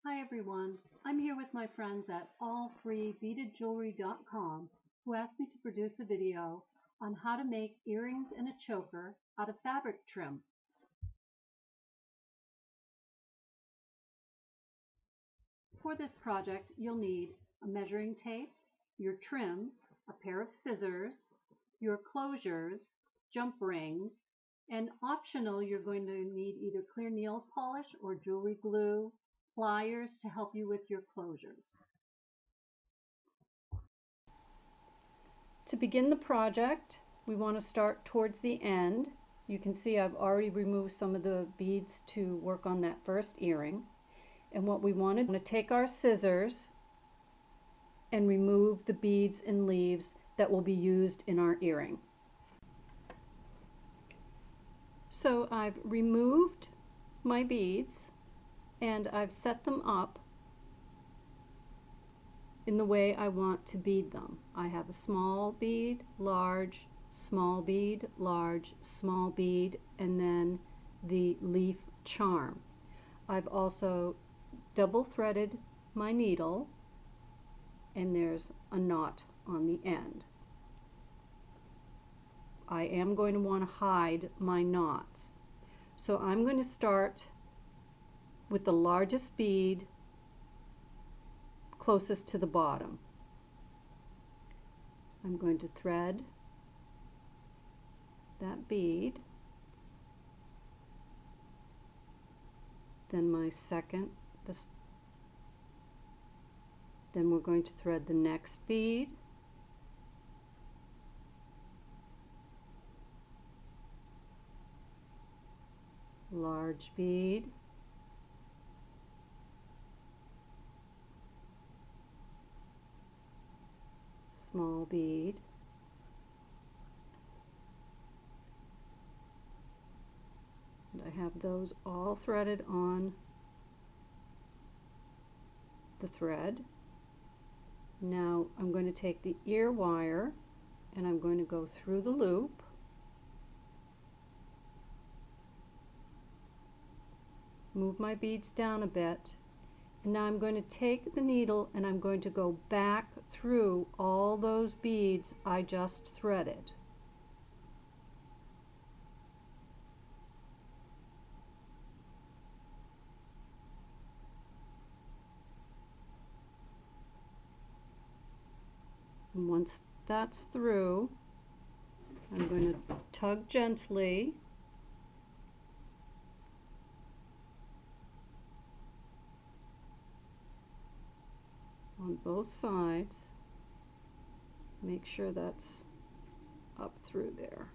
Hi everyone, I'm here with my friends at AllFreeBeadedJewelry.com who asked me to produce a video on how to make earrings and a choker out of fabric trim. For this project, you'll need a measuring tape, your trim, a pair of scissors, your closures, jump rings, and optional, you're going to need either clear nail polish or jewelry glue, pliers to help you with your closures. To begin the project, we want to start towards the end. You can see I've already removed some of the beads to work on that first earring. And what we want to take our scissors and remove the beads and leaves that will be used in our earring. So I've removed my beads and I've set them up in the way I want to bead them. I have a small bead, large, small bead, large, small bead, and then the leaf charm. I've also double threaded my needle and there's a knot on the end. I am going to want to hide my knots. So I'm going to start with the largest bead closest to the bottom. I'm going to thread that bead, then my second, then we're going to thread the next bead, large bead, small bead, and I have those all threaded on the thread. Now I'm going to take the ear wire and I'm going to go through the loop, move my beads down a bit, and now I'm going to take the needle and I'm going to go back through all those beads I just threaded. And once that's through, I'm going to tug gently on both sides. Make sure that's up through there.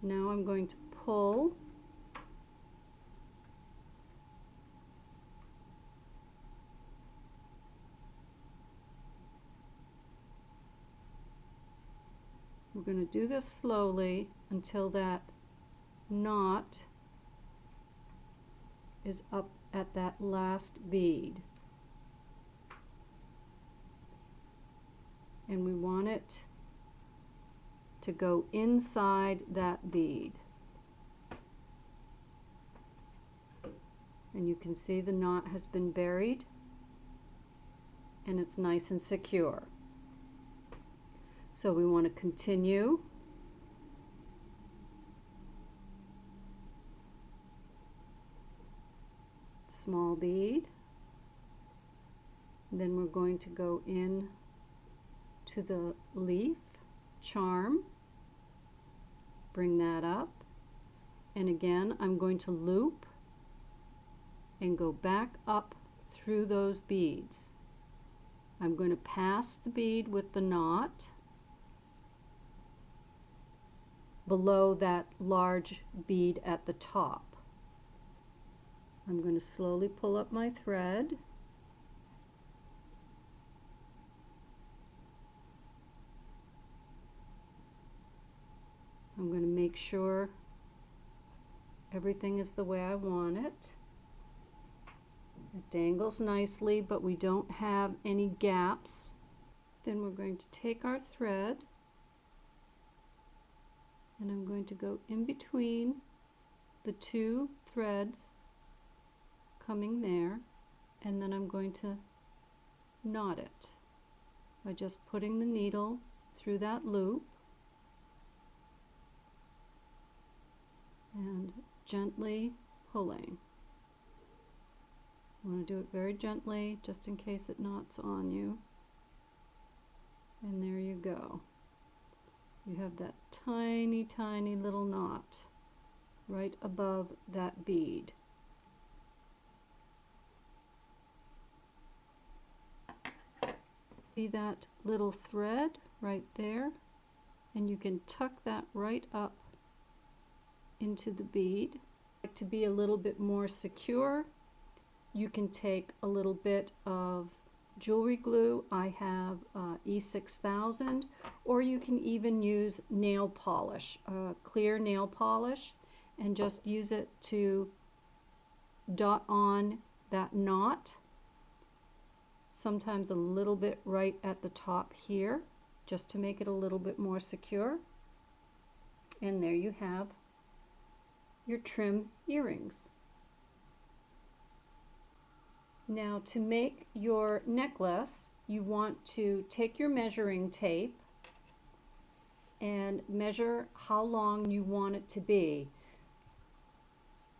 Now I'm going to pull We're going to do this slowly until that knot is up at that last bead. And we want it to go inside that bead. And you can see the knot has been buried and it's nice and secure. So we want to continue. Small bead. And then we're going to go in to the leaf charm. Bring that up. And again, I'm going to loop and go back up through those beads. I'm going to pass the bead with the knot below that large bead at the top. I'm going to slowly pull up my thread. I'm going to make sure everything is the way I want it. It dangles nicely, but we don't have any gaps. Then we're going to take our thread and I'm going to go in between the two threads, coming there, and then I'm going to knot it by just putting the needle through that loop and gently pulling. You want to do it very gently just in case it knots on you. And there you go. You have that tiny, tiny little knot right above that bead. See that little thread right there? And you can tuck that right up into the bead. To be a little bit more secure, you can take a little bit of jewelry glue. I have E6000, or you can even use nail polish, clear nail polish, and just use it to dot on that knot. Sometimes a little bit right at the top here, just to make it a little bit more secure. And there you have your trim earrings. Now, to make your necklace, you want to take your measuring tape and measure how long you want it to be.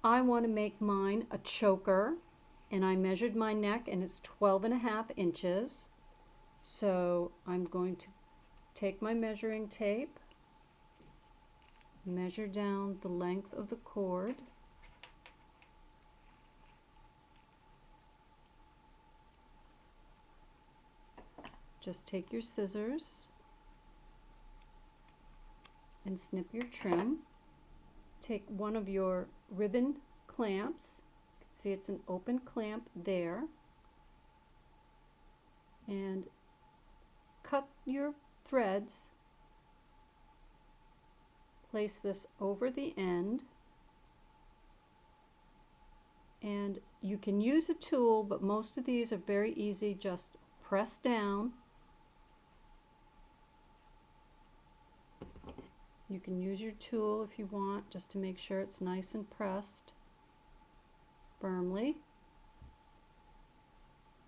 I want to make mine a choker, and I measured my neck and it's 12.5 inches. So I'm going to take my measuring tape, measure down the length of the cord, just take your scissors and snip your trim. Take one of your ribbon clamps, you can see it's an open clamp there, and cut your threads. Place this over the end, and you can use a tool, but most of these are very easy. Just press down. You can use your tool if you want, just to make sure it's nice and pressed firmly.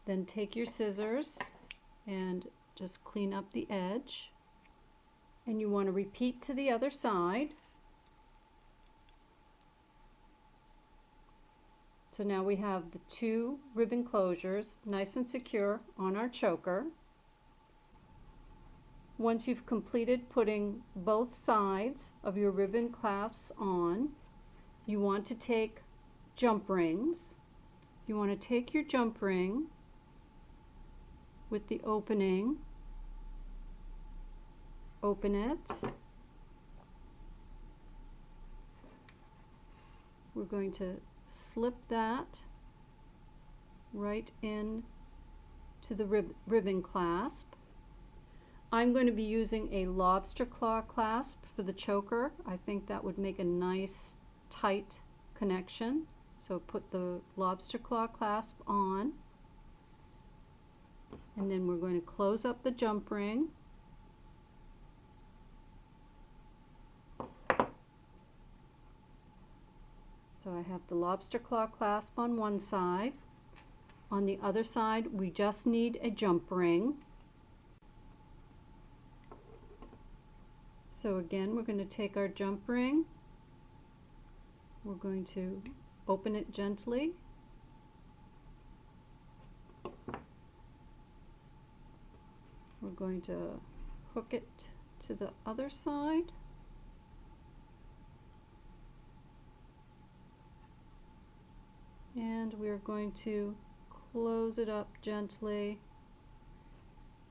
Then take your scissors and just clean up the edge. And you want to repeat to the other side. So now we have the two ribbon closures nice and secure on our choker. Once you've completed putting both sides of your ribbon clasps on, you want to take jump rings. You want to take your jump ring with the opening, open it. We're going to slip that right in to the ribbon clasp. I'm going to be using a lobster claw clasp for the choker. I think that would make a nice tight connection. So put the lobster claw clasp on, and then we're going to close up the jump ring. So I have the lobster claw clasp on one side. On the other side, we just need a jump ring. So again, we're going to take our jump ring. We're going to open it gently. We're going to hook it to the other side. And we're going to close it up gently.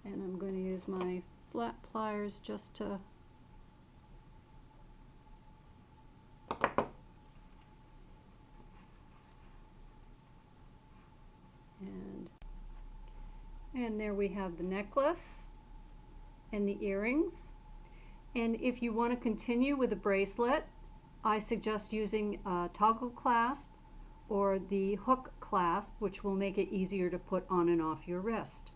And I'm going to use my flat pliers just to and there we have the necklace and the earrings. And if you want to continue with a bracelet, I suggest using a toggle clasp or the hook clasp, which will make it easier to put on and off your wrist.